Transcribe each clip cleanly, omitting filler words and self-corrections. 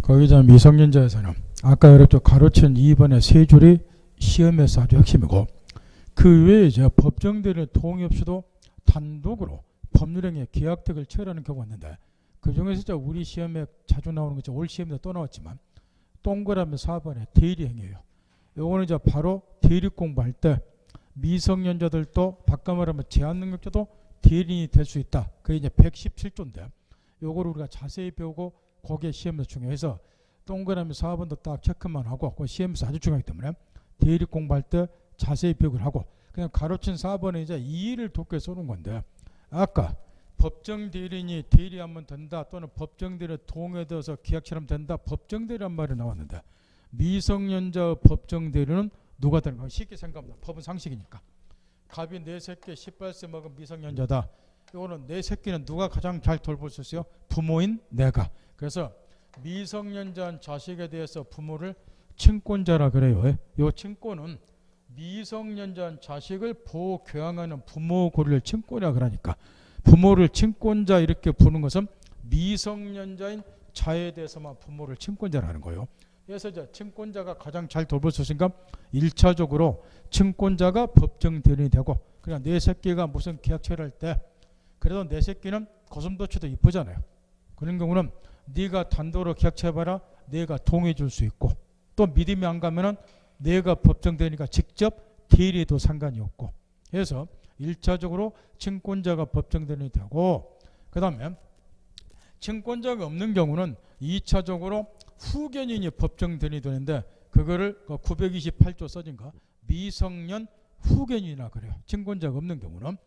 거기자 미성년자에서는 아까 여러분 가로친 2번의 세 줄이 시험에서 아주 핵심이고, 그 외에 이제 법정대리인 동의 없이도 단독으로 법률행위에 계약택을 체결하는 경우가 있는데, 그 중에서 우리 시험에 자주 나오는 거죠. 올 시험에도 또 나왔지만 동그라미 4번의 대리행위예요. 요거는 이제 바로 대리 공부할 때 미성년자들도 바꿔 말하면 제한능력자도 대리인이 될 수 있다. 그게 이제 117조인데 요거를 우리가 자세히 배우고 그게 시험에서 중요해서 동그라미 4번도 딱 체크만 하고, 그 시험에서 아주 중요하기 때문에 대리 공부할 때 자세히 배우를 하고, 그냥 가로친 4번은 이제 이의를 돕게 쏘는 건데, 아까 법정대리인이 대리하면 된다 또는 법정대리인 동의되어서 계약처럼 된다, 법정대리란 말이 나왔는데 미성년자 법정대리는 누가 되는 가 쉽게 생각합니다. 법은 상식이니까. 갑이 4새끼 18세 먹은 미성년자다. 이거는 4새끼는 누가 가장 잘 돌볼 수 있어요? 부모인 내가. 그래서 미성년자 자식에 대해서 부모를 친권자라 그래요. 이 친권은 미성년자 자식을 보호 교양하는 부모 고리를 친권이라 그러니까, 부모를 친권자 이렇게 부르는 것은 미성년자인 자에 대해서만 부모를 친권자라는 거예요. 그래서 이제 친권자가 가장 잘 돌볼 수 있으니까 1차적으로 친권자가 법정 대리인이 되고, 그냥 내 새끼가 무슨 계약 체결할 때 그래도 내 새끼는 고슴도치도 이쁘잖아요. 그런 경우는 네가 단독으로 계약 체결해봐라, 내가 동의해 줄 수 있고, 또 믿음이 안 가면은 내가 법정 대리니까 직접 대리해도 상관이 없고, 그래서 1차적으로 친권자가 법정 대리인이 되고, 그 다음에 친권자가 없는 경우는 2차적으로 후견인이 법정 대리인이 되는데, 그거를 928조 써진 거 미성년 후견인이라 그래요. 친권자가 없는 경우는.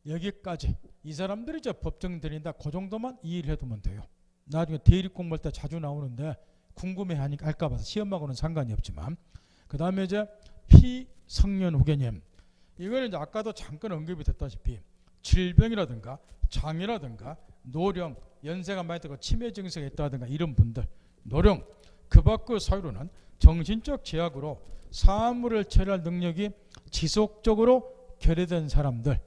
여기까지 이 사람들이 이제 법정 대리인다, 그 정도만 이해를 해두면 돼요. 나중에 대리 공부할 때 자주 나오는데 궁금해하니까 할까 봐서 시험하고는 상관이 없지만, 그 다음에 이제 피성년 후견인, 이거는 이제 아까도 잠깐 언급이 됐다시피 질병이라든가 장애라든가 노령, 연세가 많이 들고 치매 증세가 있다든가 이런 분들, 노령, 그 밖의 사유로는 정신적 제약으로 사무를 처리할 능력이 지속적으로 결여된 사람들,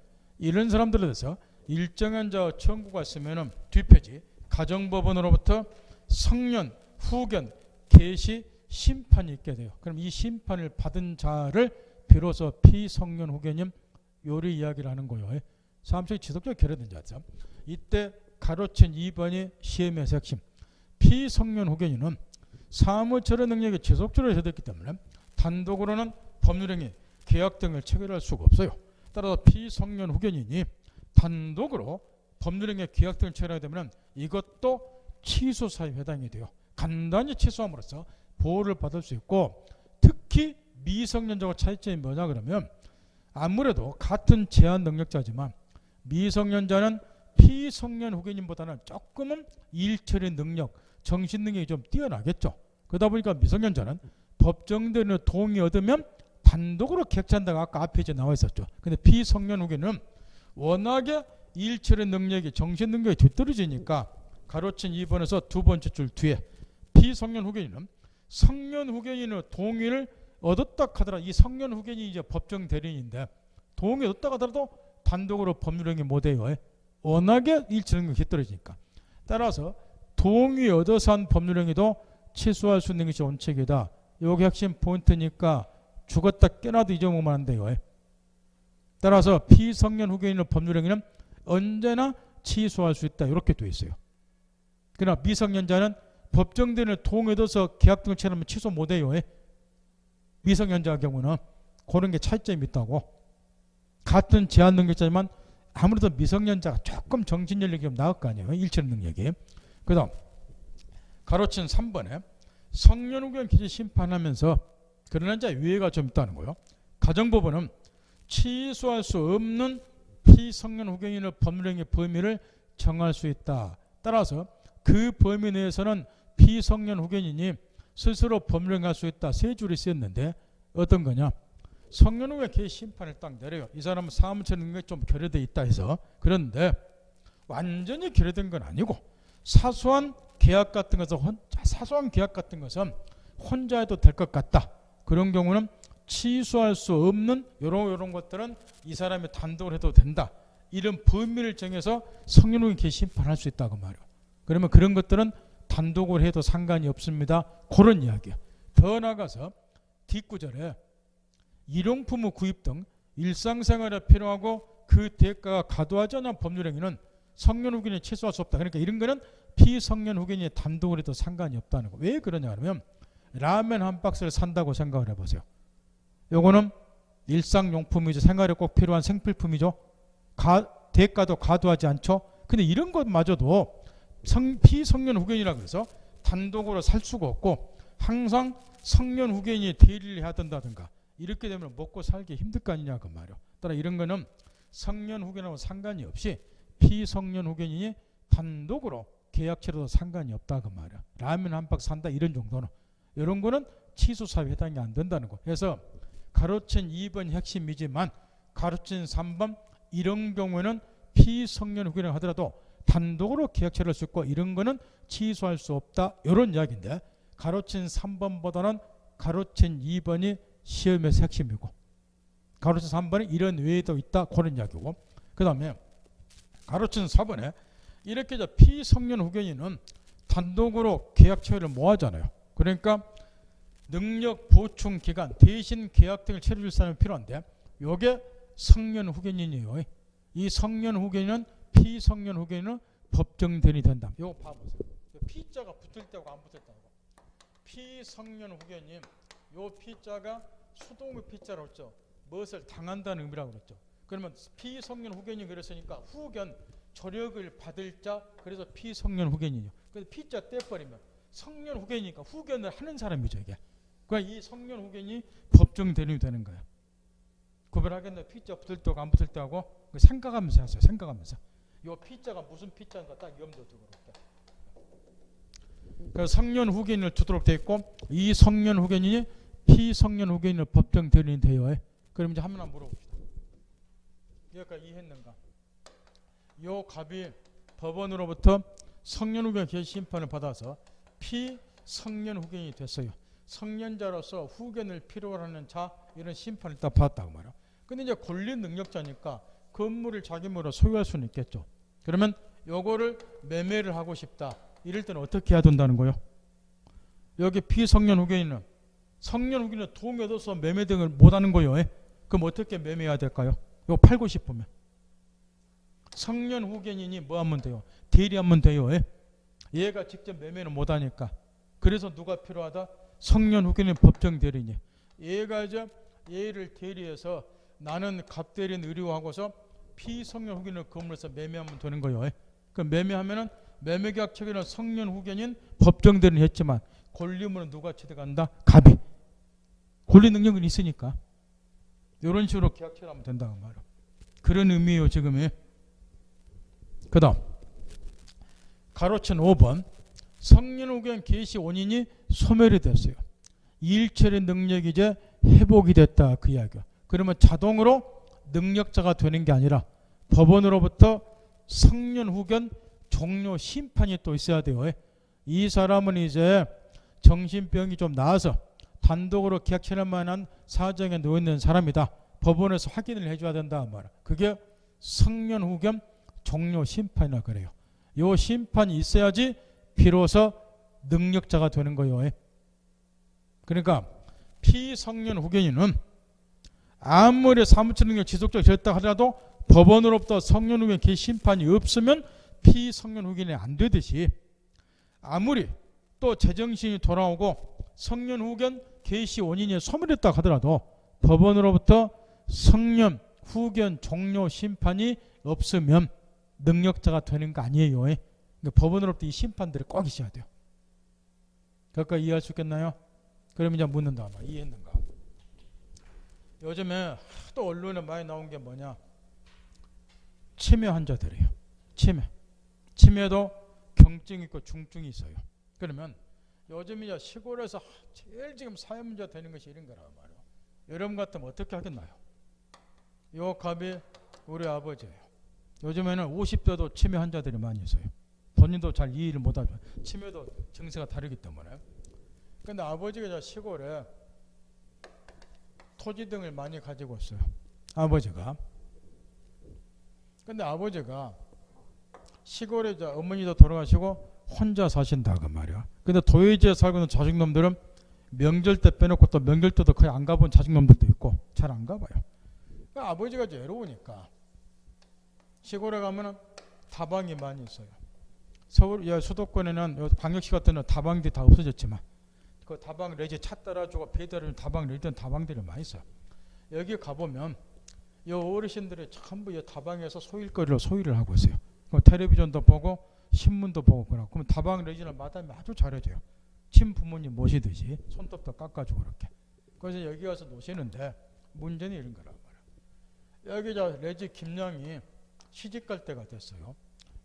이런 사람들에 대해서 일정한 청구가 있으면은 뒷페이지 가정법원으로부터 성년 후견 개시 심판이 있게 돼요. 그럼 이 심판을 받은 자를 비로소 피성년 후견인 요리 이야기를 하는 거예요. 사무적이 지속적으로 결여된 자죠. 이때 가로친 2번이 시험에서 핵심. 피성년 후견인은 사무 처리 능력이 지속적으로 해됐기 때문에 단독으로는 법률행위, 계약 등을 체결할 수가 없어요. 따라서 피성년 후견인이 단독으로 법률행위, 계약 등을 체결하게 되면 이것도 취소 사유에 해당이 돼요. 간단히 취소함으로써 보호를 받을 수 있고, 특히 미성년자와 차이점이 뭐냐 그러면, 아무래도 같은 제한 능력자지만 미성년자는 피성년 후견인보다는 조금은 일처리 능력, 정신 능력이 좀 뛰어나겠죠. 그러다 보니까 미성년자는 법정대리인의 동의 얻으면 단독으로 객찬다가 아까 앞에 이제 나와 있었죠. 근데 피성년 후견인은 워낙에 일처리 능력이, 정신 능력이 뒤떨어지니까 가로친 2번에서 두 번째 줄 뒤에 피성년 후견인은 성년 후견인의 동의를 얻었다 하더라도, 이 성년 후견인이 이제 법정 대리인인데 동의 얻었다 하더라도 단독으로 법률행위 못해요. 워낙에 일처리 능력이 뒤떨어지니까. 따라서 동의 얻어서 한 법률행위도 취소할 수 있는 것이 원칙이다. 여기 핵심 포인트니까 죽었다 깨나도 잊어먹으면 안 돼요. 따라서 피성년 후견인의 법률행위는 언제나 취소할 수 있다, 이렇게 되어 있어요. 그러나 미성년자는 법정 대리인을 동의해서 계약 등을 체결하면 취소 못해요. 미성년자 경우는 그런 게 차이점이 있다고. 같은 제한 능력자지만 아무래도 미성년자가 조금 정신연령이 좀 나을 거 아니에요, 일처리 능력이. 그 다음 가로친 3번에 성년 후견 기재 심판하면서 그러나 이제 유예가 좀 있다는 거예요. 가정법원은 취소할 수 없는 피성년 후견인의 법률행위 범위를 정할 수 있다. 따라서 그 범위 내에서는 피성년 후견인이 스스로 법률행위할 수 있다. 세 줄이 쓰였는데 어떤 거냐? 성년 후견 개시 심판을 딱 내려요. 이 사람은 사무처리 능력이 좀 결여되어 있다 해서. 그런데 완전히 결여된 건 아니고 사소한 계약 같은 것은 혼자 해도 될 것 같다. 그런 경우는 취소할 수 없는 이런 것들은 이 사람이 단독으로 해도 된다. 이런 범위를 정해서 성년 후견 개시 심판할 수 있다고 말이에요. 그러면 그런 것들은 단독으로 해도 상관이 없습니다. 그런 이야기야. 더 나아가서 뒷구절에 일용품의 구입 등 일상생활에 필요하고 그 대가가 과도하지 않은 법률행위는 성년 후견이 취소할 수 없다. 그러니까 이런 거는 피성년 후견이 단독으로 해도 상관이 없다는 거. 왜 그러냐 하면 라면 한 박스를 산다고 생각을 해보세요. 요거는 일상용품이죠. 생활에 꼭 필요한 생필품이죠. 대가도 과도하지 않죠. 근데 이런 것마저도 피성년 후견이라 그래서 단독으로 살 수가 없고 항상 성년 후견이 대리를 해야 된다든가 이렇게 되면 먹고 살기 힘들 거 아니냐 그 말이에요. 따라 이런 거는 성년 후견하고 상관이 없이 피성년 후견이니 단독으로 계약 체로도 상관이 없다 그 말이야. 라면 한 박스 산다 이런 정도는. 이런 거는 취소 사유에 해당이 안 된다는 거. 그래서 가로친 2번 핵심이지만 가로친 3번 이런 경우에는 피성년 후견을 하더라도 단독으로 계약 체를 할 수 있고 이런 거는 취소할 수 없다. 이런 이야기인데 가로친 3번보다는 가로친 2번이 시험에서 핵심이고 가로친 3번은 이런 외에도 있다. 그런 이야기고 그 다음에 가로친 4번에 이렇게 피성년 후견인은 단독으로 계약 체결을 못 하잖아요. 그러니까 능력 보충 기간 대신 계약 등을 체류할 사람이 필요한데 이게 성년 후견인이에요. 이 성년 후견인은 피성년 후견인은 법정 대리인이 된다. 이거 봐보세요. 피자가 붙을 때하고 안 붙을 때하고 피성년 후견인 요 피자가 수동의 피자라고 했죠. 무엇을 당한다는 의미라고 그랬죠. 그러면 피성년 후견인 그랬으니까 후견 조력을 받을 자 그래서 피성년 후견인이요. 그래서 피자 떼버리면 성년 후견이니까 후견을 하는 사람이죠 이게. 그러니까 이 성년 후견이 법정 대리인이 되는 거예요. 구별하겠네. 피자 붙을 때하고 안 붙을 때하고 생각하면서 하세요. 생각하면서. 이 피자가 무슨 피자인가 딱 염두에 두고 그렇게. 그래서 성년 후견인을 두도록 되어 있고 이 성년 후견인이 피성년 후견인을 법정 대리인이 되어. 그럼 이제 한번 물어봅시다. 여기까지 이해했는가? 요 갑이 법원으로부터 성년 후견 개시 심판을 받아서 피성년 후견인이 됐어요. 성년자로서 후견을 필요로 하는 자 이런 심판을 딱 받았다고 말이야. 근데 이제 권리 능력자니까 건물을 자기 몸으로 소유할 수는 있겠죠. 그러면 요거를 매매를 하고 싶다. 이럴 때는 어떻게 해야 된다는 거요? 여기 피성년 후견인은 성년 후견인은 도움이 얻어서 매매 등을 못하는 거요. 그럼 어떻게 매매해야 될까요? 이거 팔고 싶으면 성년 후견인이 뭐 하면 돼요? 대리하면 돼요. 얘가 직접 매매는 못하니까. 그래서 누가 필요하다? 성년 후견인 법정 대리인이. 얘가 이제 얘를 대리해서 나는 갑대리인 의뢰하고서 피성년 후견인을 건물에서 매매하면 되는 거예요. 그 매매하면은 매매계약 체결은 성년 후견인 법정 대리인이 했지만 권리무는 누가 취득한다? 갑이. 권리 능력은 있으니까. 이런 식으로 계약 체결하면 된다고 말이에요. 그런 의미예요 지금이. 그 다음 가로친 5번 성년 후견 개시 원인이 소멸이 됐어요. 일처리 능력이 이제 회복이 됐다 그 이야기야. 그러면 자동으로 능력자가 되는 게 아니라 법원으로부터 성년 후견 종료 심판이 또 있어야 돼요. 이 사람은 이제 정신병이 좀 나아서 단독으로 계약 체결할 만한 사정에 놓여 있는 사람이다. 법원에서 확인을 해줘야 된다 말이야. 그게 성년 후견 종료 심판이라 그래요. 이 심판이 있어야지 비로소 능력자가 되는 거예요. 그러니까 피성년 후견인은 아무리 사무처 능력 지속적으로 됐다 하더라도 법원으로부터 성년 후견 개시 심판이 없으면 피성년 후견이 안 되듯이 아무리 또 제정신이 돌아오고 성년 후견 개시 원인이 소멸했다 하더라도 법원으로부터 성년 후견 종료 심판이 없으면 능력자가 되는 거 아니에요. 그러니까 법원으로부터 이 심판들이 꼭 있어야 돼요. 그러니까 이해할 수 있겠나요? 그럼 이제 묻는다. 이해했는가? 요즘에 또 언론에 많이 나온 게 뭐냐? 치매 환자들이에요. 치매도 경증이 있고 중증이 있어요. 그러면 요즘 이제 시골에서 제일 지금 사회 문제가 되는 것이 이런 거란 말이에요. 여러분 같으면 어떻게 하겠나요? 요 갑이 우리 아버지예요. 요즘에는 50대도 치매 환자들이 많이 있어요. 본인도 잘 이해를 못하죠. 치매도 증세가 다르기 때문에. 근데 아버지가 시골에 토지 등을 많이 가지고 있어요. 아버지가. 근데 아버지가 시골에 어머니도 돌아가시고 혼자 사신다 그 말이야. 근데 도예지에 살고 있는 자식놈들은 명절 때 빼놓고 또 명절 때도 거의 안 가본 자식놈들도 있고 잘 안 가봐요. 그러니까 아버지가 이제 외로우니까 시골에 가면은 다방이 많이 있어요. 서울 수도권에는 광역시 같은 데는 다방들이 다 없어졌지만 그 다방 레지 차 따라주고 배달을 다방 레지던 다방들이 많이 있어요. 여기 가보면 이 어르신들이 전부 이 다방에서 소일을 하고 있어요. 그럼 텔레비전도 보고 신문도 보고 그러고 그러면 다방 레지는 마담이 아주 잘해줘요. 친부모님 모시듯이 손톱도 깎아주고 그렇게. 그래서 여기 가서 노시는데 문제는 이런 거란 말이야. 여기 저 레지 김양이 시집 갈 때가 됐어요.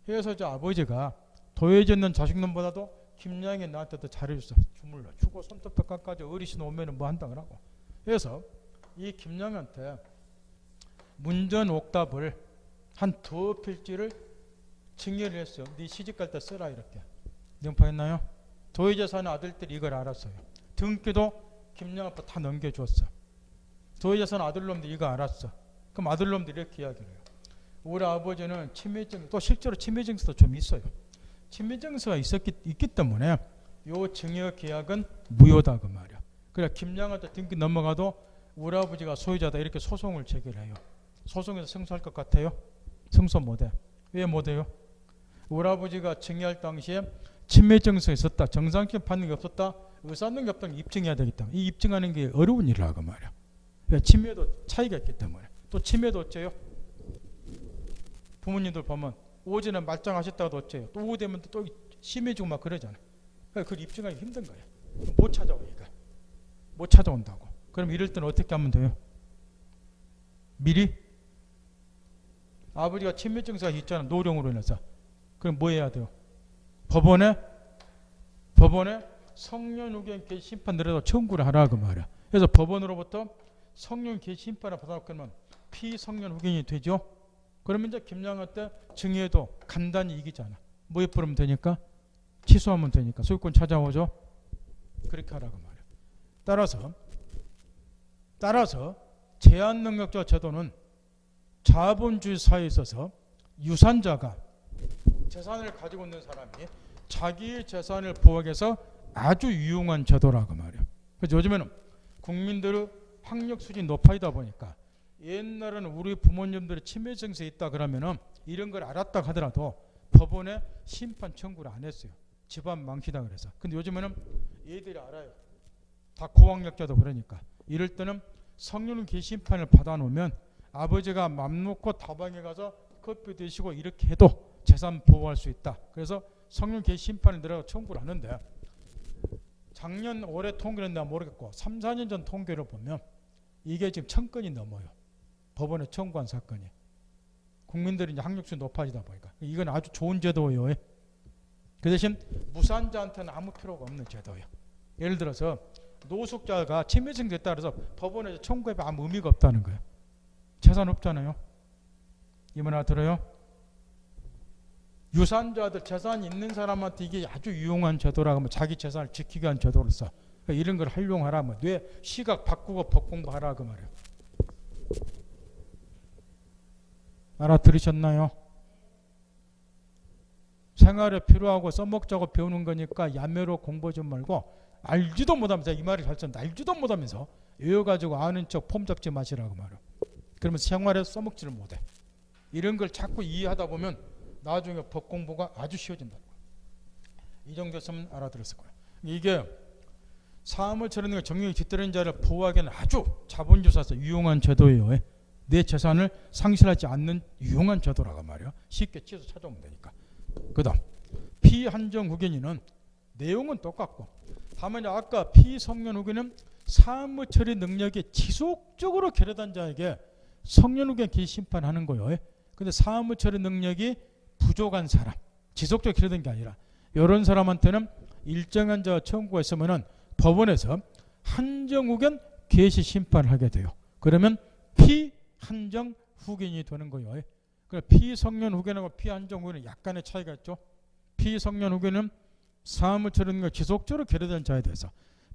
그래서 저 아버지가 도예지 있는 자식놈보다도 김양이 나한테 더 잘해줬어. 주물러 주고 손톱도 깎아줘. 어르신 오면은 뭐 한다 그러고. 그래서 이 김양한테 문전 옥답을 한 2필지를 증여를 했어요. 네 시집 갈 때 써라 이렇게. 영파했나요? 도예지 사는 아들들이 이걸 알았어요. 등기도 김양 아빠 다 넘겨줬어. 도예지 사는 아들놈들이 이거 알았어. 그럼 아들놈들이 이렇게 이야기를 해요. 우리 아버지는 치매증, 또 실제로 치매증서도 좀 있어요. 치매증서가 있기 때문에 요 증여 계약은 무효다 그 말이야. 그래 김양한테 등기 넘어가도 우리 아버지가 소유자다 이렇게 소송을 제기를 해요. 소송에서 승소할 것 같아요? 승소 못해. 왜 못해요? 우리 아버지가 증여할 당시에 치매증서 있었다. 정상적인 반응이 없었다. 의사능력 없다는 걸 입증해야 되기 때문에 이 입증하는 게 어려운 일이라고 말이야. 치매도 차이가 있기 때문에. 또 치매도 어째요? 부모님들 보면 오전에 말짱하셨다가도 어째요? 또 오후 되면 또 심해지고 막 그러잖아. 그걸 입증하기 힘든 거야. 못 찾아와 이거. 못 찾아온다고. 그럼 이럴 때는 어떻게 하면 돼요? 미리 아버지가 치매 증세가 있잖아. 노령으로 인해서. 그럼 뭐 해야 돼요? 법원에 성년후견 개시 심판 내려서 청구를 하라 그 말이야. 그래서 법원으로부터 성년 개시 심판을 받아놓고 그러면 피성년후견이 되죠. 그러면 이제 김양한테 증여해도 간단히 이기잖아. 뭐에 풀으면 되니까 취소하면 되니까 소유권 찾아오죠. 그렇게 하라고 말이야. 따라서 제한능력자 제도는 자본주의 사회에 있어서 유산자가 재산을 가지고 있는 사람이 자기의 재산을 보호하기 위해서 아주 유용한 제도라고 말이야. 그래서 요즘에는 국민들의 학력 수준이 높아지다 보니까 옛날에는 우리 부모님들이 치매 증세에 있다 그러면은 이런 걸 알았다 하더라도 법원에 심판 청구를 안 했어요. 집안 망치다 그래서. 근데 요즘에는 얘들이 알아요. 다 고학력자도 그러니까. 이럴 때는 성년 개심판을 받아놓으면 아버지가 맘 놓고 다방에 가서 커피 드시고 이렇게 해도 재산 보호할 수 있다. 그래서 성년 개심판을 내려가 청구를 하는데 작년 올해 통계는 내가 모르겠고 3, 4년 전 통계를 보면 이게 지금 1000건이 넘어요. 법원에 청구한 사건이. 국민들이 이제 학력수준이 높아지다 보니까 이건 아주 좋은 제도예요. 그 대신 무산자한테는 아무 필요가 없는 제도예요. 예를 들어서 노숙자가 치매증 됐다 그래서 법원에서 청구해 아무 의미가 없다는 거예요. 재산 없잖아요. 이 말 알아들어요? 유산자들 재산 있는 사람한테 이게 아주 유용한 제도라고 하면 자기 재산을 지키기 위한 제도로서 그러니까 이런 걸 활용하라면 뇌 시각 바꾸고 법 공부하라 그 말이에요. 알아들으셨나요? 생활에 필요하고 써먹자고 배우는 거니까 야매로 공부하지 말고 알지도 못하면서 이 말이 잘 썼는데 알지도 못하면서 외워가지고 아는 척 폼 잡지 마시라고 말이에요. 그러면 생활에 써먹지를 못해. 이런 걸 자꾸 이해하다 보면 나중에 법 공부가 아주 쉬워진다는 거예요. 이 정도였으면 알아들었을 거예요. 이게 사업을 처리하는 정령이 뒤따르는 자를 보호하기에는 아주 자본주의사에서 유용한 제도예요. 내 재산을 상실하지 않는 유용한 제도라고 말이에요. 쉽게 취소 찾아오면 되니까. 그 다음 피한정 후견인은 내용은 똑같고 다만 아까 피성년 후견은 사무 처리 능력이 지속적으로 결여된 자에게 성년 후견 개심판하는 거예요. 근데 사무 처리 능력이 부족한 사람, 지속적으로 결여된 게 아니라 이런 사람한테는 일정한 자 청구가 있으면은 법원에서 한정 후견 개시 심판을 하게 돼요. 그러면 피한정 후견이 되는 거예요. 피성년 후견하고 피한정 후견은 약간의 차이가 있죠. 피성년 후견은 사무 처리 능력이 지속적으로 결여된 자에 대해서,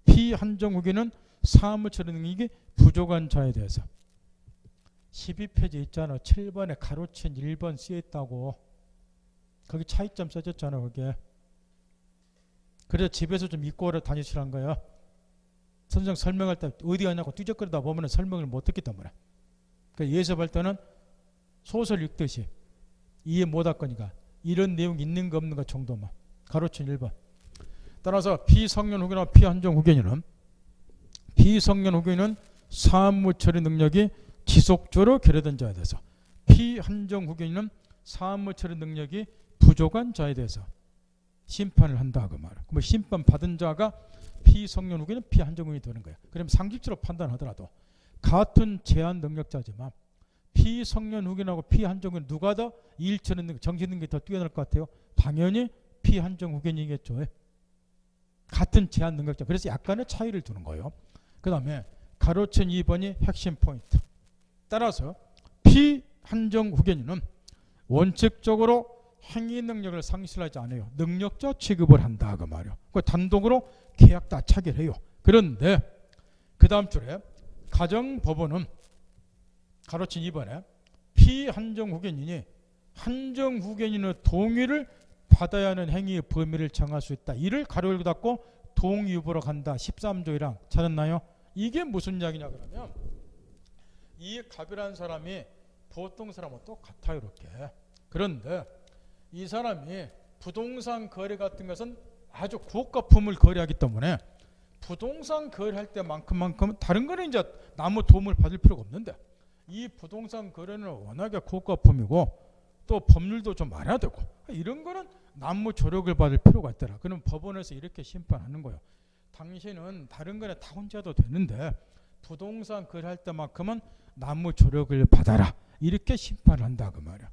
피한정 후견은 사무 처리 능력이 부족한 자에 대해서. 12페이지 있잖아. 7번에 가로친 1번 쓰여 있다고. 거기 차이점 써졌잖아. 거기에. 그래서 집에서 좀 입고 오래 다니시라는 거야. 선생 설명할 때 어디 가냐고 뒤적거리다 보면 설명을 못 듣기 때문에. 그러니까 예습할 때는 소설 읽듯이 이해 못할 거니까 이런 내용 있는 거 없는 거 정도만 가로친 1번. 따라서 비성년 후견이나 피한정 후견인은 사무 처리 능력이 지속적으로 결여된 자에 대해서, 피한정 후견인은 사무 처리 능력이 부족한 자에 대해서 심판을 한다 그 말이야. 그럼 심판 받은 자가 피성년 후견인, 피한정 후견이 되는 거야. 그럼 상식적으로 판단하더라도 같은 제한 능력자지만 피성년 후견하고 피한정 후견 누가 더 일처리 능력, 정신 능력이 더 뛰어날 것 같아요? 당연히 피한정 후견이겠죠. 같은 제한 능력자. 그래서 약간의 차이를 두는 거예요. 그 다음에 가로친 2번이 핵심 포인트. 따라서 피한정 후견인은 원칙적으로 행위 능력을 상실하지 않아요. 능력자 취급을 한다 그 말이에요. 단독으로 계약 다 체결해요. 그런데 그 다음 줄에 가정법원은 가로친 2번에 피한정 후견인이 한정 후견인의 동의를 받아야 하는 행위의 범위를 정할 수 있다. 이를 가로 열고 닫고 동의유보로 간다. 13조 1항 찾았나요? 이게 무슨 이야기냐 그러면 이 갑이라는 사람이 보통 사람은 똑같아요. 이렇게. 그런데 이 사람이 부동산 거래 같은 것은 아주 고가품을 거래하기 때문에 부동산 거래할 때만큼은 다른 거는 이제 남의 도움을 받을 필요가 없는데 이 부동산 거래는 워낙에 고가품이고 또 법률도 좀 알아야 되고 이런 거는 남의 조력을 받을 필요가 있더라. 그럼 법원에서 이렇게 심판하는 거예요. 당신은 다른 거는 다 혼자도 되는데 부동산 거래할 때만큼은 남의 조력을 받아라. 이렇게 심판을 한다 그 말이야.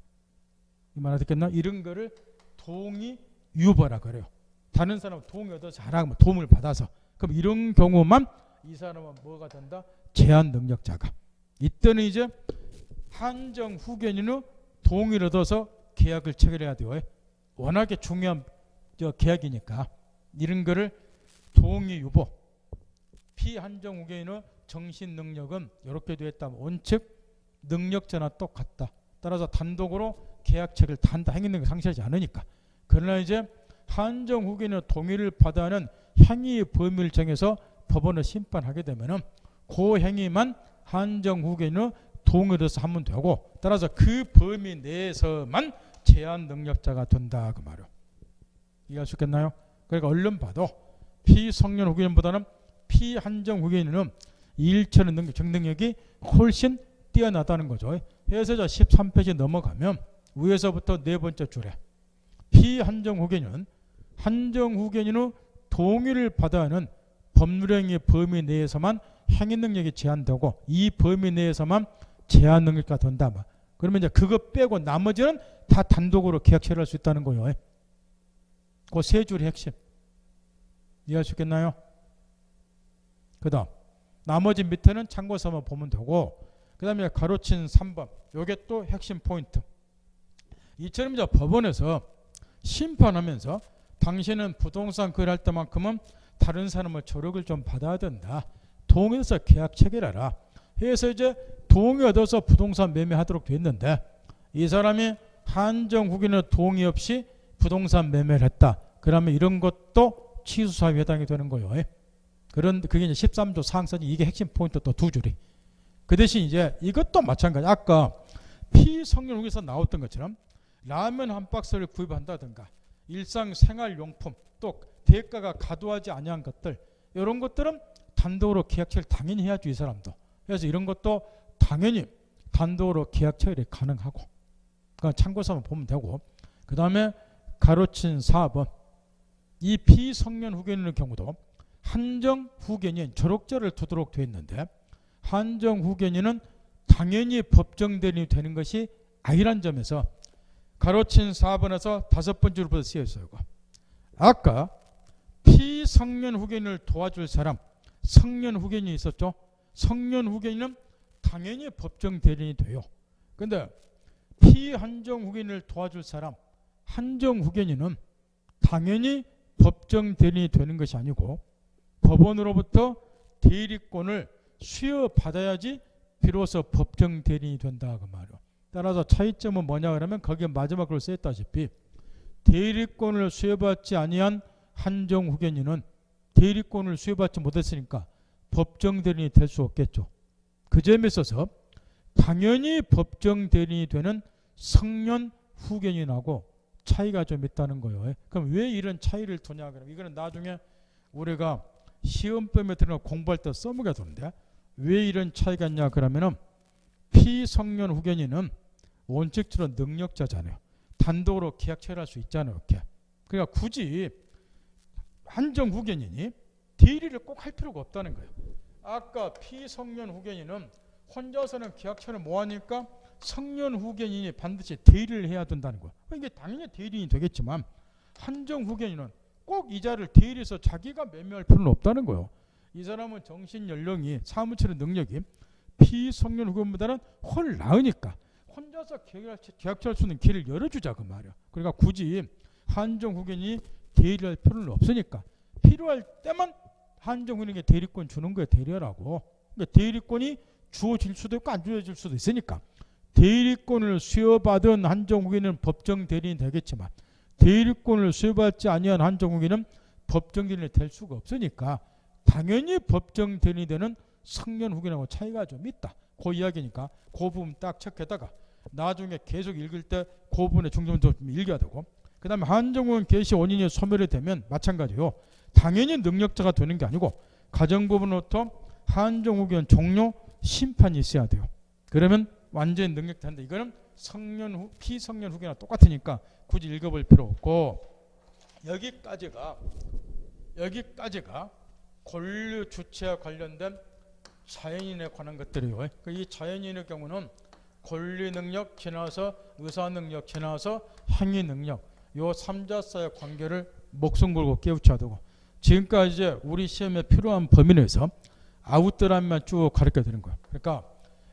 이 말 알아듣겠나? 이런 거를 동의 유보라 그래요. 다른 사람은 동의 얻어서 잘하고 도움을 받아서. 그럼 이런 경우만 이 사람은 뭐가 된다? 제한 능력자가. 이때는 이제 한정 후견인의 동의를 얻어서 계약을 체결해야 돼요. 워낙에 중요한 계약이니까 이런 거를 동의 유보. 피한정 후견인의 정신 능력은 이렇게 되어 있다면 원칙 능력자나 똑같다. 따라서 단독으로 계약책을 단다 행위 능력 상실하지 않으니까. 그러나 이제 한정 후견인의 동의를 받아야 하는 행위의 범위를 정해서 법원을 심판하게 되면은 그 행위만 한정 후견인의 동의를 해서 하면 되고 따라서 그 범위 내에서만 제한 능력자가 된다 그 말이에요. 이해할 수 있겠나요? 그러니까 얼른 봐도 피성년 후견인보다는 피한정 후견인은 일처리 능력, 정능력이 훨씬 뛰어나다는 거죠. 그래서 13페이지 넘어가면 위에서부터 네 번째 줄에 피한정 후견인은 한정 후견인의 동의를 받아야 하는 법률행위 범위 내에서만 행위 능력이 제한되고 이 범위 내에서만 제한 능력가 된다. 그러면 이제 그거 빼고 나머지는 다 단독으로 계약 체결할 수 있다는 거예요. 그 세 줄의 핵심. 이해할 수 있겠나요? 그 다음 나머지 밑에는 참고서만 보면 되고 그 다음에 가로친 3번 요게 또 핵심 포인트. 이처럼 이제 법원에서 심판하면서 당신은 부동산 거래할 때만큼은 다른 사람의 조력을 좀 받아야 된다. 동의해서 계약 체결하라. 해서 이제 동의 얻어서 부동산 매매하도록 됐는데 이 사람이 한정 후견의 동의 없이 부동산 매매를 했다. 그러면 이런 것도 취소사유에 해당이 되는 거예요. 그게 이제 13조 상사지 이게 핵심 포인트 또 두 줄이. 그 대신 이제 이것도 마찬가지. 아까 피성년 후에서 나왔던 것처럼 라면 한 박스를 구입한다든가 일상생활용품 또 대가가 과도하지 아니한 것들 이런 것들은 단독으로 계약 체결 당연히 해야죠. 이 사람도. 그래서 이런 것도 당연히 단독으로 계약 체결이 가능하고 그러니까 참고서만 보면 되고 그 다음에 가로친 4번 이 피성년 후견인의 경우도 한정 후견인 조력자를 두도록 되어 있는데 한정 후견인은 당연히 법정 대리인이 되는 것이 아니란 점에서 가로친 4번에서 5번째로부터 쓰여 있어요. 아까 피성년 후견인을 도와줄 사람 성년 후견인이 있었죠. 성년 후견인은 당연히 법정 대리인이 돼요. 그런데 피한정 후견인을 도와줄 사람 한정 후견인은 당연히 법정 대리인이 되는 것이 아니고 법원으로부터 대리권을 수여받아야지 비로소 법정 대리인이 된다 그 말이에요. 따라서 차이점은 뭐냐 그러면 거기에 마지막으로 쓰였다시피 대리권을 수여받지 아니한 한정 후견인은 대리권을 수여받지 못했으니까 법정 대리인이 될 수 없겠죠. 그 점에 있어서 당연히 법정 대리인이 되는 성년 후견인하고 차이가 좀 있다는 거예요. 그럼 왜 이런 차이를 두냐? 그럼 이거는 나중에 우리가 시험범에 들어가 공부할 때 써먹게 되는데 왜 이런 차이가 있냐? 그러면은 피성년 후견인은 원칙적으로 능력자잖아요. 단독으로 계약 체결할 수 있잖아요. 이렇게. 그러니까 굳이 한정 후견인이 대리를 꼭 할 필요가 없다는 거예요. 아까 피성년 후견인은 혼자서는 계약 체결을 못 하니까 성년 후견인이 반드시 대리를 해야 된다는 거예요. 이게 당연히 대리인이 되겠지만 한정 후견인은 꼭 이 자를 대리해서 자기가 매매할 필요는 없다는 거예요. 이 사람은 정신 연령이 사무처의 능력이 피성년 후견보다는 훨 나으니까 혼자서 계약할 수 있는 길을 열어주자 그 말이야. 그러니까 굳이 한정 후견인이 대리할 필요는 없으니까 필요할 때만 한정 후견인에게 대리권 주는 거예요. 대리하라고. 그러니까 대리권이 주어질 수도 있고 안 주어질 수도 있으니까 대리권을 수여받은 한정 후견인은 법정 대리인이 되겠지만 대리권을 수여받지 아니한 한정 후견인은 법정 대리인이 될 수가 없으니까 당연히 법정 대리인이 되는 성년 후견인하고 차이가 좀 있다. 그 이야기니까 그 부분 딱 체크해다가 나중에 계속 읽을 때 그 부분에 중점적으로 좀 읽어야 되고 그 다음에 한정 후견인 개시 원인이 소멸이 되면 마찬가지요. 당연히 능력자가 되는 게 아니고 가정법원으로부터 한정 후견 종료 심판이 있어야 돼요. 그러면 완전히 능력자인데 이거는 피성년 후견이랑 똑같으니까 굳이 읽어볼 필요 없고 여기까지가 권리 주체와 관련된 자연인에 관한 것들이에요. 이 자연인의 경우는 권리 능력 지나서 의사 능력 지나서 행위 능력 요 3자사의 관계를 목숨 걸고 깨우쳐야 되고 지금까지 이제 우리 시험에 필요한 범위 내에서 아웃라인만 쭉 가르쳐 드리는 거예요. 그러니까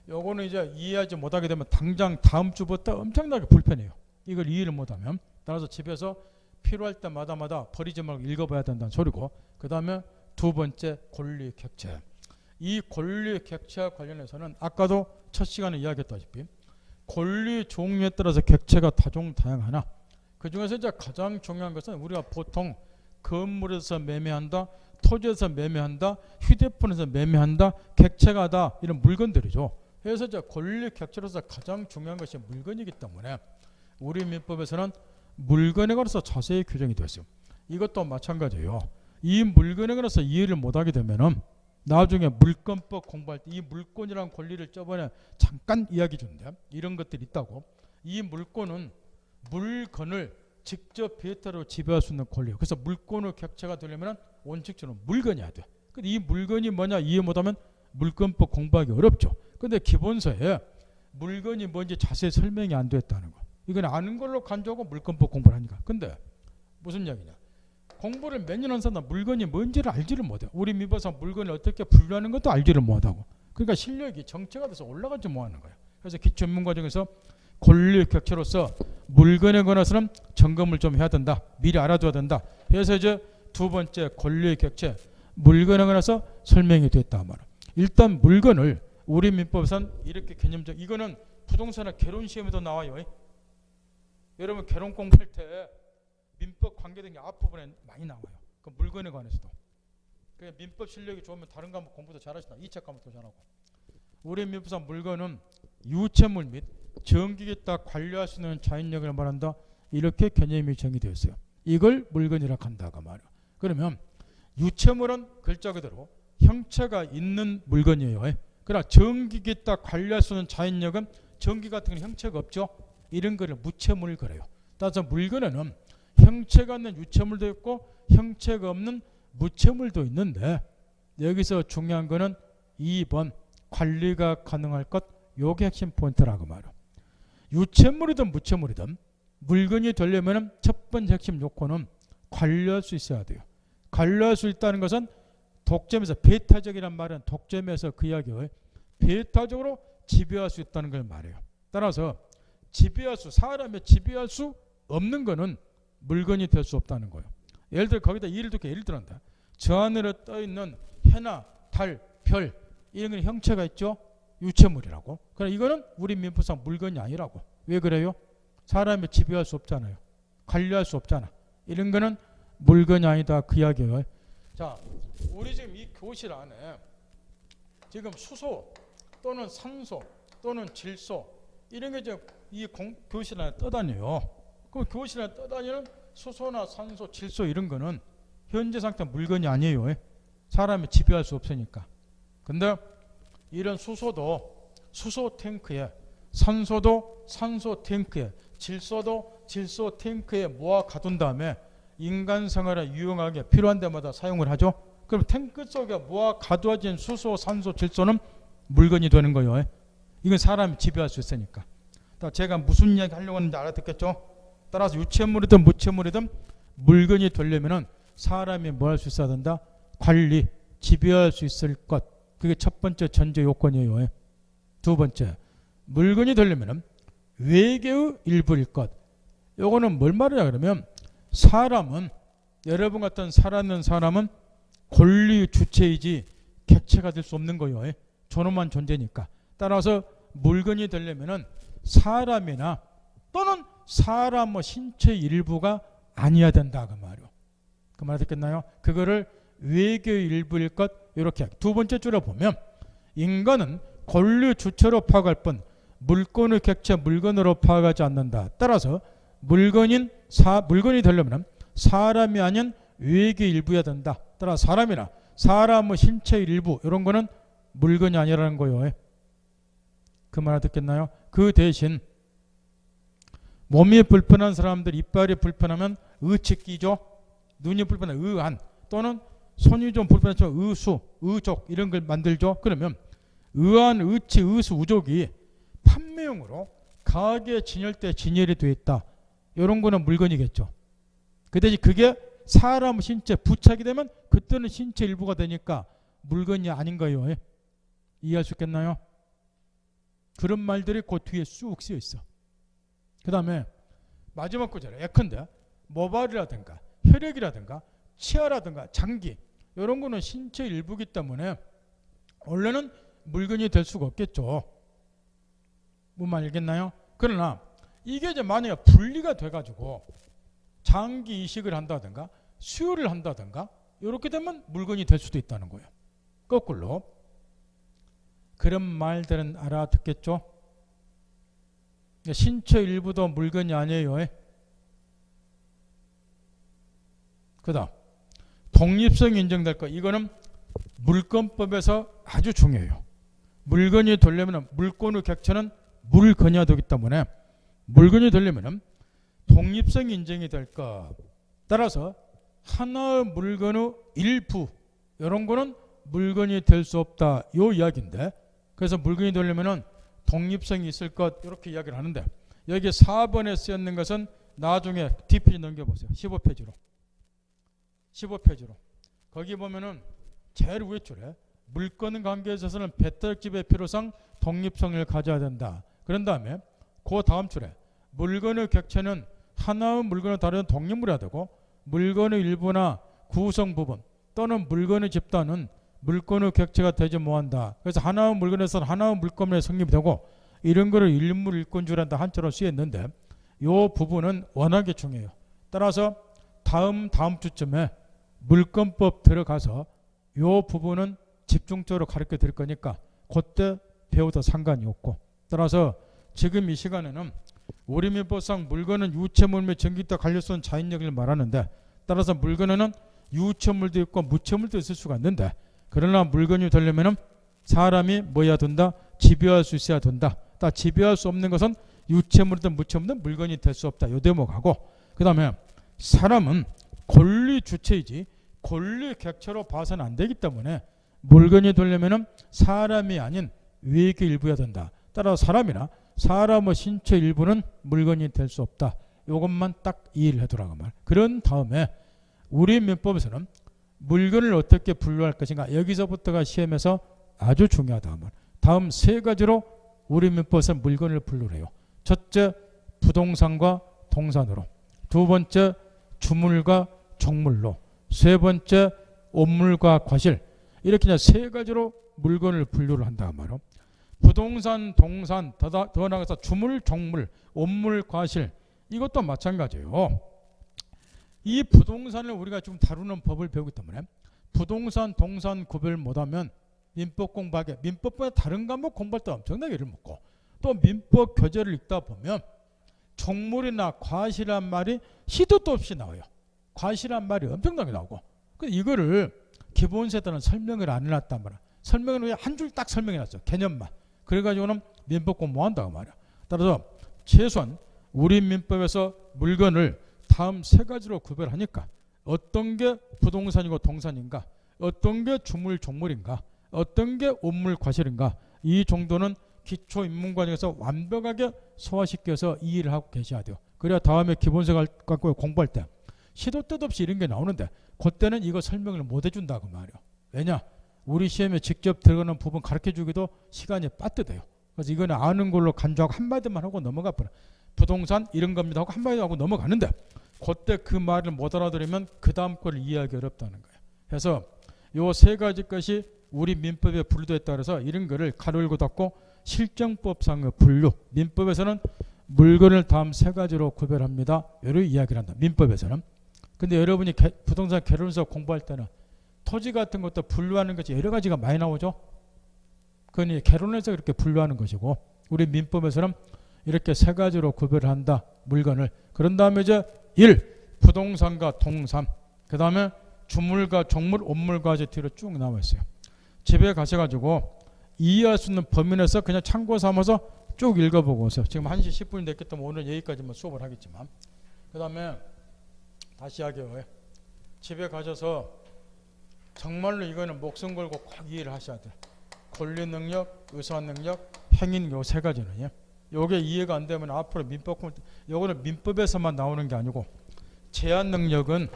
요거는 이제 이해하지 못하게 되면 당장 다음 주부터 엄청나게 불편해요. 이걸 이해를 못하면 따라서 집에서 필요할 때마다 버리지 말고 읽어봐야 된다는 소리고 그 다음에 두 번째 권리 객체. 이 권리 객체와 관련해서는 아까도 첫 시간에 이야기했다시피 권리 종류에 따라서 객체가 다종다양하나 그 중에서 이제 가장 중요한 것은 우리가 보통 건물에서 매매한다, 토지에서 매매한다, 휴대폰에서 매매한다, 객체가다 이런 물건들이죠. 그래서 이제 권리 객체로서 가장 중요한 것이 물건이기 때문에 우리 민법에서는 물건에 관해서 자세히 규정이 되어 있어요. 이것도 마찬가지예요. 이 물건에 관해서 이해를 못하게 되면은 나중에 물권법 공부할 때 이 물권이라는 권리를 저번에 잠깐 이야기 줬는데 이런 것들이 있다고. 이 물권은 물건을 직접 배타로 지배할 수 있는 권리예요. 그래서 물권의 객체가 되려면 원칙적으로 물건이어야 돼. 근데 이 물건이 뭐냐 이해 못하면 물권법 공부하기 어렵죠. 근데 기본서에 물건이 뭔지 자세히 설명이 안 됐다는 거. 이건 아는 걸로 간주하고 물권법 공부를 하니까. 근데 무슨 이야기냐? 공부를 몇 년 한 사람 물건이 뭔지를 알지를 못해요. 우리 민법상 물건을 어떻게 분류하는 것도 알지를 못하고. 그러니까 실력이 정체가 돼서 올라가지 못하는 거예요. 그래서 기초입문 과정에서 권리 객체로서 물건에 관해서는 점검을 좀 해야 된다. 미리 알아둬야 된다. 그래서 이제 두 번째 권리 객체 물건에 관해서 설명이 됐다 말이야. 일단 물건을 우리 민법에서는 이렇게 개념적 이거는 부동산의 개론 시험에도 나와요. 여러분 개론 공부할 때 민법 관계된 게 앞부분에 많이 나와요. 그 물건에 관해서도. 그 민법 실력이 좋으면 다른 과목 공부도 잘하시다. 2차 과목도 잘하고. 우리 민법상 물건은 유체물 및 정기에 따라 관리할 수 있는 자인력을 말한다. 이렇게 개념이 정의되어 있어요. 이걸 물건이라고 한다가 말이야. 그러면 유체물은 글자 그대로 형체가 있는 물건이에요. 그러나 정기에 따라 관리할 수 있는 자인력은 전기 같은 건 형체가 없죠. 이런 거를 무체물을 그래요. 따라서 물건에는 형체가 있는 유체물도 있고 형체가 없는 무체물도 있는데 여기서 중요한 거는 2번 관리가 가능할 것 요게 핵심 포인트라고 말이야. 유체물이든 무체물이든 물건이 되려면 첫 번째 핵심 요건은 관리할 수 있어야 돼요. 관리할 수 있다는 것은 독점에서 배타적이란 말은 독점에서 그 이야기를 배타적으로 지배할 수 있다는 걸 말해요. 따라서 사람의 지배할 수 없는 거는 물건이 될 수 없다는 거예요. 예를 들어 거기다 예를 들었다. 저 하늘에 떠 있는 해나 달, 별 이런 건 형체가 있죠. 유체물이라고. 그러나 이거는 우리 민법상 물건이 아니라고. 왜 그래요? 사람이 지배할 수 없잖아요. 관리할 수 없잖아. 이런 거는 물건이 아니다 그 이야기예요. 자, 우리 지금 이 교실 안에 지금 수소 또는 산소 또는 질소 이런 게 이제 이 교실 안에 떠다녀요. 그럼 교실 안에 떠다니는 수소나 산소, 질소 이런 거는 현재 상태 물건이 아니에요. 사람이 지배할 수 없으니까. 근데 이런 수소도 수소 탱크에, 산소도 산소 탱크에, 질소도 질소 탱크에 모아 가둔 다음에 인간 생활에 유용하게 필요한 데마다 사용을 하죠. 그럼 탱크 속에 모아 가두어진 수소, 산소, 질소는 물건이 되는 거예요. 이건 사람이 지배할 수 있으니까. 제가 무슨 이야기 하려고 하는지 알아듣겠죠? 따라서 유체물이든 무체물이든 물건이 되려면 사람이 뭐 할 수 있어야 된다? 관리, 지배할 수 있을 것. 그게 첫 번째 전제 요건이에요. 두 번째, 물건이 되려면 외계의 일부일 것. 요거는 뭘 말이냐 그러면 사람은, 여러분 같은 살아있는 사람은 권리의 주체이지 객체가 될 수 없는 거예요. 존엄한 존재니까. 따라서 물건이 되려면 사람이나 또는 사람의 신체의 일부가 아니어야 된다 그 말이요. 그 말 듣겠나요? 그거를 외계의 일부일 것 이렇게 두 번째 줄에 보면 인간은 권리 주체로 파악할 뿐 물건의 객체 물건으로 파악하지 않는다. 따라서 물건이 되려면 사람이 아닌 외계 일부여야 된다. 따라 사람이나 사람의 신체의 일부 이런 거는 물건이 아니라는 거예요. 그 말 듣겠나요? 그 대신 몸이 불편한 사람들, 이빨이 불편하면 의치 끼죠. 눈이 불편한 의안 또는 손이 좀 불편해서 의수, 의족 이런 걸 만들죠. 그러면 의안, 의치, 의수, 우족이 판매용으로 가게 진열대 진열이 되어 있다. 이런 거는 물건이겠죠. 그 대신 그게 사람 신체 부착이 되면 그때는 신체 일부가 되니까 물건이 아닌 거예요. 이해할 수 있겠나요? 그런 말들이 그 뒤에 쑥 쓰여 있어. 그 다음에 마지막 구절에 예컨대 모발이라든가 혈액이라든가 치아라든가 장기 이런 거는 신체 일부이기 때문에 원래는 물건이 될 수가 없겠죠. 뭔 말 알겠나요? 그러나 이게 이제 만약에 분리가 돼가지고 장기 이식을 한다든가 수혈을 한다든가 이렇게 되면 물건이 될 수도 있다는 거예요. 거꾸로 그런 말들은 알아듣겠죠? 신체 일부도 물건이 아니에요. 그 다음 독립성이 인정될 것. 이거는 물권법에서 아주 중요해요. 물건이 되려면 물권의 객체는 물건이어야 되기 때문에 물건이 되려면 독립성이 인정이 될 것. 따라서 하나의 물건의 일부 이런 거는 물건이 될 수 없다. 요 이야기인데 그래서 물건이 되려면 독립성이 있을 것 이렇게 이야기를 하는데 여기 4번에 쓰였는 것은 나중에 뒷페이지 넘겨보세요. 15페이지로. 15페이지로. 거기 보면은 제일 위에 줄에 물건 관계에 있어서는 배터집의 필요상 독립성을 가져야 된다. 그런 다음에 그 다음 줄에 물건의 객체는 하나의 물건을 다루는 독립물이어야 되고 물건의 일부나 구성 부분 또는 물건의 집단은 물건의 객체가 되지 못한다. 그래서 하나의 물건에서는 하나의 물건에 성립이 되고 이런 거를 일물 일꾼주란다 한자로 쓰였는데 이 부분은 워낙에 중요해요. 따라서 다음 주쯤에 물권법 들어가서 이 부분은 집중적으로 가르쳐 드릴 거니까 그때 배워도 상관이 없고 따라서 지금 이 시간에는 우리민법상 물건은 유체물 및 전기과 관련성 자인력을 말하는데 따라서 물건에는 유체물도 있고 무체물도 있을 수가 있는데 그러나 물건이 되려면 사람이 뭐여야 된다? 지배할 수 있어야 된다. 지배할 수 없는 것은 유체물이든 무체물이든 물건이 될 수 없다. 이 대목하고 그 다음에 사람은 권리 주체이지 권리 객체로 봐서는 안 되기 때문에 물건이 되려면 사람이 아닌 외계 일부여야 된다. 따라서 사람이나 사람의 신체 일부는 물건이 될 수 없다. 이것만 딱 이해를 해두라고 말. 그런 다음에 우리 민법에서는 물건을 어떻게 분류할 것인가 여기서부터가 시험에서 아주 중요하다 말. 다음 세 가지로 우리 민법에서 물건을 분류해요. 첫째 부동산과 동산으로, 두 번째 주물과 종물로, 세 번째 옷물과 과실 이렇게 이제 세 가지로 물건을 분류를 한다 말이에요. 부동산, 동산, 더 나아가서 주물, 종물, 옷물, 과실 이것도 마찬가지예요. 이 부동산을 우리가 지금 다루는 법을 배우기 때문에 부동산, 동산 구별 못하면 민법 공부하게, 민법보다 다른 과목 공부할 때 엄청나게 일을 먹고, 또 민법 교재를 읽다 보면 종물이나 과실한 말이 시도도 없이 나와요. 과실한 말이 엄청나게 나오고, 이거를 기본세대는 설명을 안 해놨단 말이야. 설명을 한 줄 딱 설명해놨어. 개념만. 그래가지고는 민법 공부 못한다고 말이야. 따라서 최소한 우리 민법에서 물건을 다음 세 가지로 구별하니까 어떤 게 부동산이고 동산인가, 어떤 게 주물 종물인가, 어떤 게 온물 과실인가, 이 정도는 기초 입문과정에서 완벽하게 소화시켜서 이해를 하고 계셔야 돼요. 그래야 다음에 기본세 갖고 공부할 때 시도 때도 없이 이런 게 나오는데 그때는 이거 설명을 못 해준다고 말이에요. 왜냐? 우리 시험에 직접 들어가는 부분 가르쳐주기도 시간이 빠듯해요. 그래서 이거는 아는 걸로 간주하고 한마디만 하고 넘어가 버려. 부동산 이런 겁니다 하고 한마디 하고 넘어가는데 그때 그 말을 못 알아들으면 그 다음 걸 이해하기 어렵다는 거예요. 그래서 요 세 가지 것이 우리 민법에 분류되어 있다 그래서 이런 거를 가로 열고 닫고 실정법상의 분류, 민법에서는 물건을 다음 세 가지로 구별합니다. 이런 이야기를 한다. 민법에서는. 근데 여러분이 부동산 개론서 공부할 때는 토지 같은 것도 분류하는 것이 여러 가지가 많이 나오죠. 그건 개론에서 그렇게 분류하는 것이고 우리 민법에서는 이렇게 세 가지로 구별을 한다. 물건을. 그런 다음에 이제 1. 부동산과 동산. 그 다음에 주물과 종물, 온물과 이제 뒤로 쭉 나와 있어요. 집에 가셔가지고 이해할 수 있는 범위 내에서 그냥 참고 삼아서 쭉 읽어보고 오세요. 지금 1시 10분이 됐기 때문에 오늘 여기까지만 수업을 하겠지만 그 다음에 다시 하게요. 집에 가셔서 정말로 이거는 목숨 걸고 꼭 이해를 하셔야 돼요. 권리 능력, 의사 능력, 행인 요 세 가지는 요게 이해가 안 되면 앞으로 민법 요거는 민법에서만 나오는 게 아니고 제한 능력은요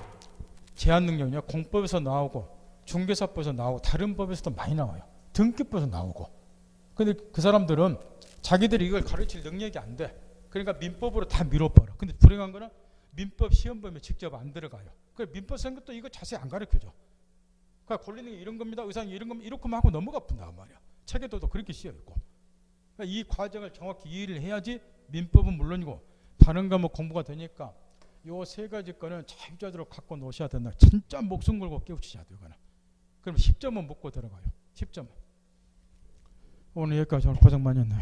공법에서 나오고 중개사법에서 나오고 다른 법에서도 많이 나와요. 등기법에서 나오고. 근데 그 사람들은 자기들이 이걸 가르칠 능력이 안 돼. 그러니까 민법으로 다 밀어버려. 근데 불행한 거는 민법 시험범위에 직접 안 들어가요. 그래서 민법 생각도 이거 자세히 안 가르쳐줘. 그러니까 권리는 이런 겁니다. 의상이 이런 겁니다. 이렇게만 하고 넘어가 본단 말이야. 책에도 그렇게 씌어 있고. 그러니까 이 과정을 정확히 이해를 해야지 민법은 물론이고 다른 과목 공부가 되니까 요 세 가지 거는 자유자재로 갖고 노셔야 된다. 진짜 목숨 걸고 깨우치셔야 돼요. 그럼 10점은 먹고 들어가요. 10점. 오늘 여기까지 고생 많이 했네요.